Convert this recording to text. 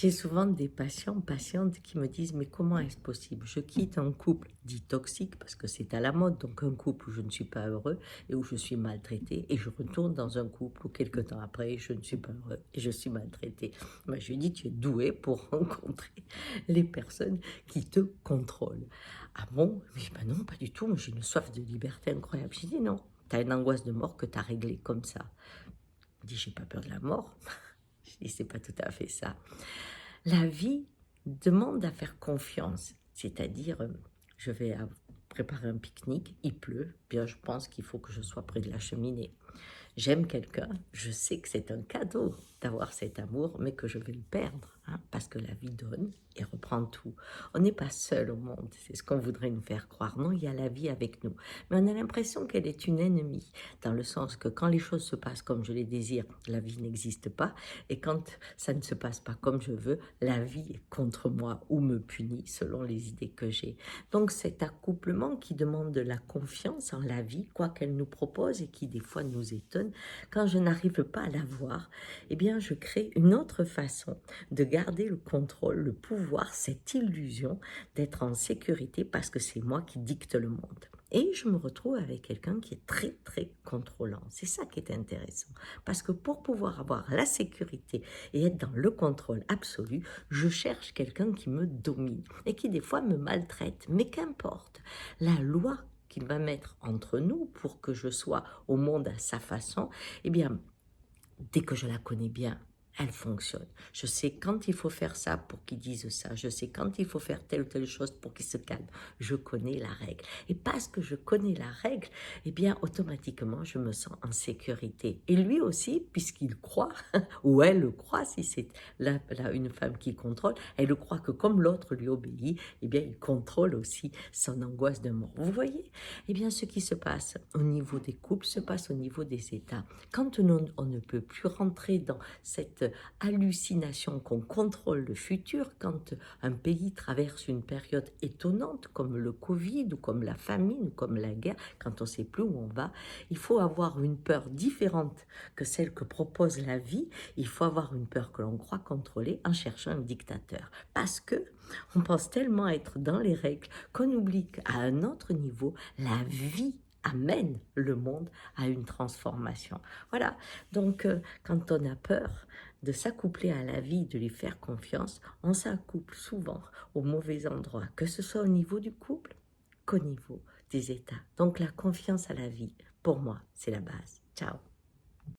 J'ai souvent des patients, patientes qui me disent: «Mais comment est-ce possible? Je quitte un couple dit toxique parce que c'est à la mode, donc un couple où je ne suis pas heureux et où je suis maltraité et je retourne dans un couple où quelque temps après, je ne suis pas heureux et je suis maltraité». Moi, je lui dis: «Tu es doué pour rencontrer les personnes qui te contrôlent». «Ah bon?» Mais je dis: «Bah non, pas du tout, moi j'ai une soif de liberté incroyable». J'ai dit: «Non, tu as une angoisse de mort que tu as réglée comme ça». Il dit: «J'ai pas peur de la mort». Je dis: «C'est pas tout à fait ça». La vie demande à faire confiance, c'est-à-dire, je vais préparer un pique-nique, il pleut, bien je pense qu'il faut que je sois près de la cheminée. J'aime quelqu'un, je sais que c'est un cadeau d'avoir cet amour, mais que je vais le perdre, hein, parce que la vie donne et reprend tout. On n'est pas seul au monde, c'est ce qu'on voudrait nous faire croire. Non, il y a la vie avec nous. Mais on a l'impression qu'elle est une ennemie, dans le sens que quand les choses se passent comme je les désire, la vie n'existe pas. Et quand ça ne se passe pas comme je veux, la vie est contre moi ou me punit selon les idées que j'ai. Donc cet accouplement qui demande de la confiance en la vie, quoi qu'elle nous propose et qui des fois nous étonne, quand je n'arrive pas à la voir, eh bien je crée une autre façon de garder le contrôle, le pouvoir, cette illusion d'être en sécurité parce que c'est moi qui dicte le monde. Et je me retrouve avec quelqu'un qui est très très contrôlant. C'est ça qui est intéressant. Parce que pour pouvoir avoir la sécurité et être dans le contrôle absolu, je cherche quelqu'un qui me domine et qui des fois me maltraite. Mais qu'importe, la loi qu'il va mettre entre nous pour que je sois au monde à sa façon, eh bien, dès que je la connais bien, elle fonctionne. Je sais quand il faut faire ça pour qu'il dise ça. Je sais quand il faut faire telle ou telle chose pour qu'il se calme. Je connais la règle. Et parce que je connais la règle, eh bien, automatiquement, je me sens en sécurité. Et lui aussi, puisqu'il croit, ou elle le croit, si c'est une femme qui contrôle, elle croit que comme l'autre lui obéit, eh bien, il contrôle aussi son angoisse de mort. Vous voyez? Eh bien, ce qui se passe au niveau des couples se passe au niveau des États. Quand on ne peut plus rentrer dans cette hallucination qu'on contrôle le futur, quand un pays traverse une période étonnante comme le Covid ou comme la famine ou comme la guerre, quand on ne sait plus où on va, il faut avoir une peur différente que celle que propose la vie. Il faut avoir une peur que l'on croit contrôler en cherchant un dictateur. Parce que on pense tellement être dans les règles qu'on oublie qu'à un autre niveau, la vie amène le monde à une transformation. Voilà, donc quand on a peur de s'accoupler à la vie, de lui faire confiance, on s'accouple souvent au mauvais endroit, que ce soit au niveau du couple qu'au niveau des états. Donc la confiance à la vie, pour moi, c'est la base. Ciao.